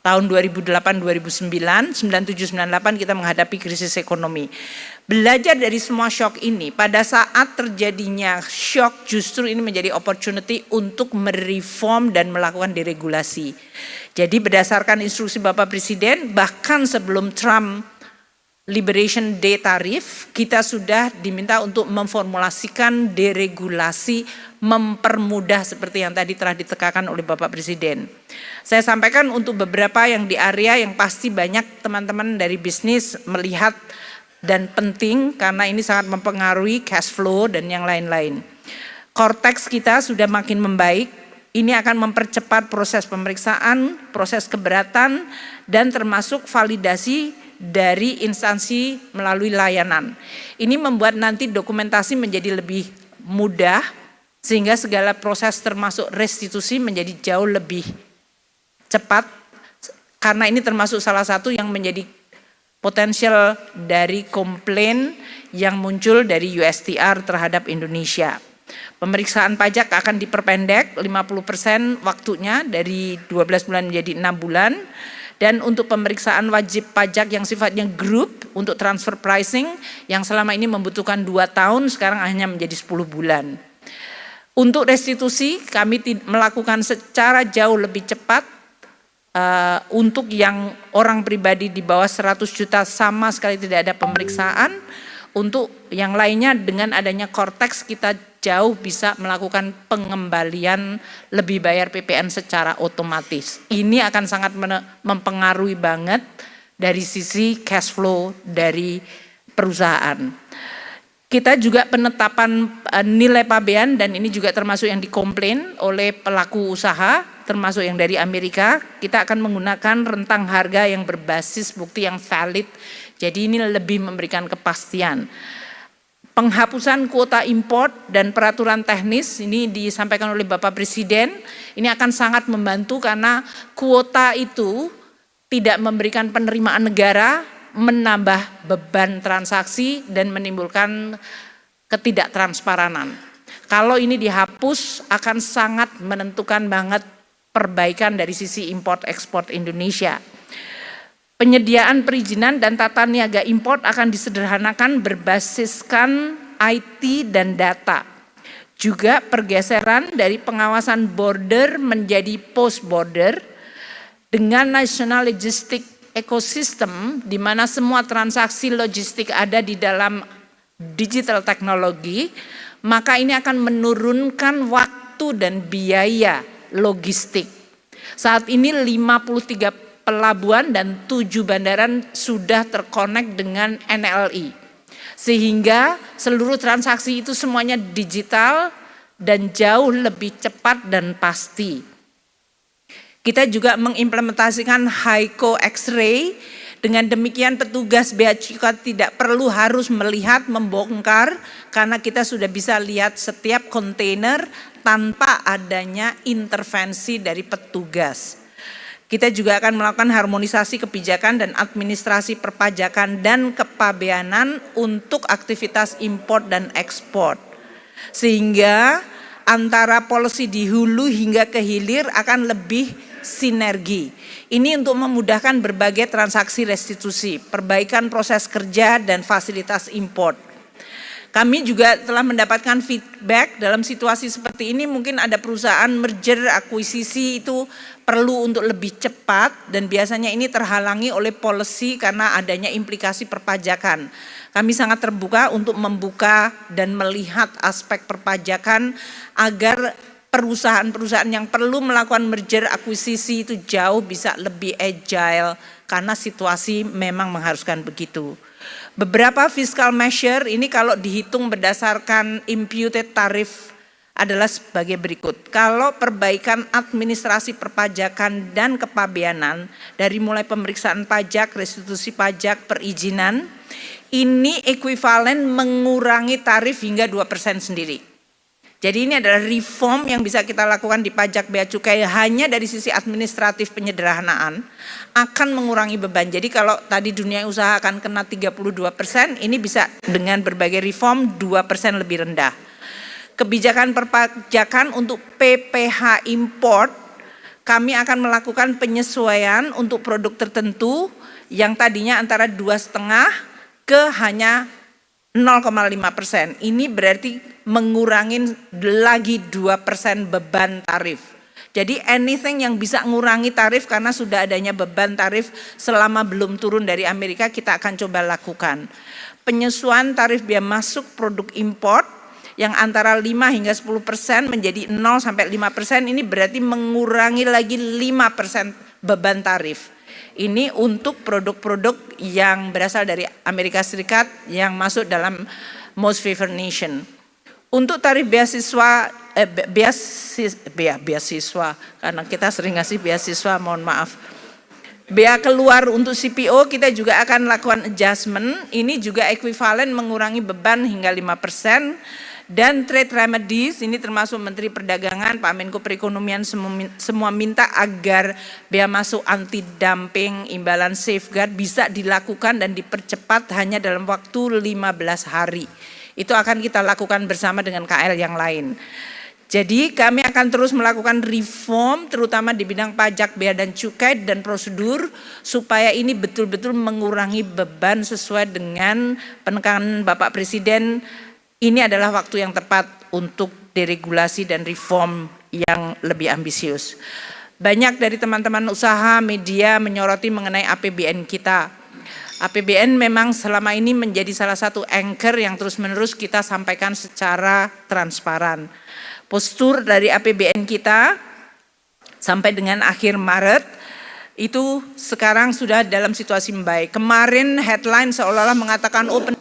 tahun 2008-2009, 97-98 kita menghadapi krisis ekonomi. Belajar dari semua shock ini, pada saat terjadinya shock justru ini menjadi opportunity untuk mereform dan melakukan deregulasi. Jadi berdasarkan instruksi Bapak Presiden, bahkan sebelum Trump Liberation Day tarif, kita sudah diminta untuk memformulasikan deregulasi, mempermudah seperti yang tadi telah ditekankan oleh Bapak Presiden. Saya sampaikan untuk beberapa yang di area yang pasti banyak teman-teman dari bisnis melihat dan penting karena ini sangat mempengaruhi cash flow dan yang lain-lain. Cortex kita sudah makin membaik, ini akan mempercepat proses pemeriksaan, proses keberatan, dan termasuk validasi dari instansi melalui layanan. Ini membuat nanti dokumentasi menjadi lebih mudah sehingga segala proses termasuk restitusi menjadi jauh lebih cepat karena ini termasuk salah satu yang menjadi potensial dari komplain yang muncul dari USTR terhadap Indonesia. Pemeriksaan pajak akan diperpendek 50% waktunya dari 12 bulan menjadi 6 bulan. Dan untuk pemeriksaan wajib pajak yang sifatnya grup untuk transfer pricing yang selama ini membutuhkan 2 tahun sekarang hanya menjadi 10 bulan. Untuk restitusi kami melakukan secara jauh lebih cepat untuk yang orang pribadi di bawah 100 juta sama sekali tidak ada pemeriksaan. Untuk yang lainnya dengan adanya Cortex kita jauh bisa melakukan pengembalian lebih bayar PPN secara otomatis. Ini akan sangat mempengaruhi banget dari sisi cash flow dari perusahaan. Kita juga penetapan nilai pabean dan ini juga termasuk yang dikomplain oleh pelaku usaha, termasuk yang dari Amerika. Kita akan menggunakan rentang harga yang berbasis bukti yang valid. Jadi ini lebih memberikan kepastian. Penghapusan kuota import dan peraturan teknis ini disampaikan oleh Bapak Presiden, ini akan sangat membantu karena kuota itu tidak memberikan penerimaan negara, menambah beban transaksi dan menimbulkan ketidaktransparan. Kalau ini dihapus akan sangat menentukan banget perbaikan dari sisi import ekspor Indonesia. Penyediaan perizinan dan tata niaga import akan disederhanakan berbasiskan IT dan data. Juga pergeseran dari pengawasan border menjadi post border dengan national logistic ecosystem di mana semua transaksi logistik ada di dalam digital teknologi, maka ini akan menurunkan waktu dan biaya logistik. Saat ini 53 pelabuhan dan 7 bandaran sudah terkonek dengan NLI. Sehingga seluruh transaksi itu semuanya digital dan jauh lebih cepat dan pasti. Kita juga mengimplementasikan HICO X-ray, dengan demikian petugas bea cukai tidak perlu harus melihat, membongkar, karena kita sudah bisa lihat setiap kontainer tanpa adanya intervensi dari petugas. Kita juga akan melakukan harmonisasi kebijakan dan administrasi perpajakan dan kepabeanan untuk aktivitas impor dan ekspor. Sehingga antara policy di hulu hingga ke hilir akan lebih sinergi. Ini untuk memudahkan berbagai transaksi restitusi, perbaikan proses kerja dan fasilitas impor. Kami juga telah mendapatkan feedback dalam situasi seperti ini mungkin ada perusahaan merger, akuisisi itu perlu untuk lebih cepat dan biasanya ini terhalangi oleh policy karena adanya implikasi perpajakan. Kami sangat terbuka untuk membuka dan melihat aspek perpajakan agar perusahaan-perusahaan yang perlu melakukan merger, akuisisi itu jauh bisa lebih agile karena situasi memang mengharuskan begitu. Beberapa fiscal measure ini kalau dihitung berdasarkan imputed tarif adalah sebagai berikut. Kalau perbaikan administrasi perpajakan dan kepabeanan dari mulai pemeriksaan pajak, restitusi pajak, perizinan, ini ekuivalen mengurangi tarif hingga 2% sendiri. Jadi ini adalah reform yang bisa kita lakukan di pajak bea cukai hanya dari sisi administratif penyederhanaan akan mengurangi beban. Jadi kalau tadi dunia usaha akan kena 32%, ini bisa dengan berbagai reform 2% lebih rendah. Kebijakan perpajakan untuk PPh import kami akan melakukan penyesuaian untuk produk tertentu yang tadinya antara 2,5 ke hanya 0,5%. Ini berarti mengurangi lagi 2% beban tarif. Jadi anything yang bisa mengurangi tarif karena sudah adanya beban tarif selama belum turun dari Amerika, kita akan coba lakukan. Penyesuaian tarif biaya masuk produk import yang antara 5 hingga 10% menjadi 0 sampai 5%, ini berarti mengurangi lagi 5% beban tarif. Ini untuk produk-produk yang berasal dari Amerika Serikat yang masuk dalam Most Favored Nation. Untuk tarif beasiswa, karena kita sering ngasih beasiswa, mohon maaf. Bea keluar untuk CPO kita juga akan lakukan adjustment, ini juga ekuivalen mengurangi beban hingga 5%. Dan trade remedies, ini termasuk Menteri Perdagangan, Pak Menko Perekonomian semua minta agar bea masuk anti dumping, imbalan safeguard bisa dilakukan dan dipercepat hanya dalam waktu 15 hari. Itu akan kita lakukan bersama dengan KL yang lain. Jadi kami akan terus melakukan reform terutama di bidang pajak, bea dan cukai dan prosedur supaya ini betul-betul mengurangi beban sesuai dengan penekanan Bapak Presiden. Ini adalah waktu yang tepat untuk deregulasi dan reform yang lebih ambisius. Banyak dari teman-teman usaha, media menyoroti mengenai APBN kita. APBN memang selama ini menjadi salah satu anchor yang terus-menerus kita sampaikan secara transparan. Postur dari APBN kita sampai dengan akhir Maret itu sekarang sudah dalam situasi membaik. Kemarin headline seolah-olah mengatakan open